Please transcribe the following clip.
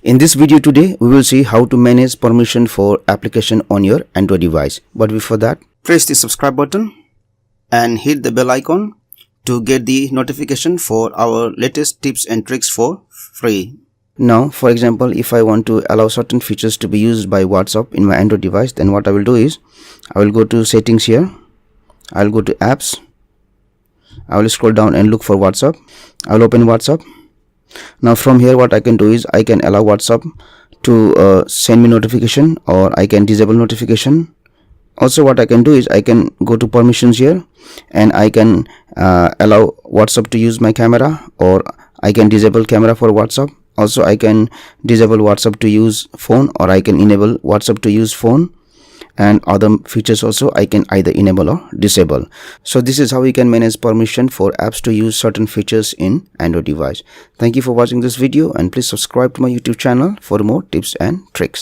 In this video today, we will see how to manage permission for application on your Android device. But before that, press the subscribe button and hit the bell icon to get the notification for our latest tips and tricks for free. Now, for example, if I want to allow certain features to be used by WhatsApp in my Android device, then what I will do is, I will go to settings here, I will go to apps, I will scroll down and look for WhatsApp, I will open WhatsApp. Now from here what I can do is I can allow WhatsApp to send me notification, or I can disable notification. Also what I can do is I can go to permissions here and I can allow WhatsApp to use my camera, or I can disable camera for WhatsApp. Also I can disable WhatsApp to use phone, or I can enable WhatsApp to use phone, and other features also I can either enable or disable. So this is how we can manage permission for apps to use certain features in Android device. Thank you for watching this video, and please subscribe to my YouTube channel for more tips and tricks.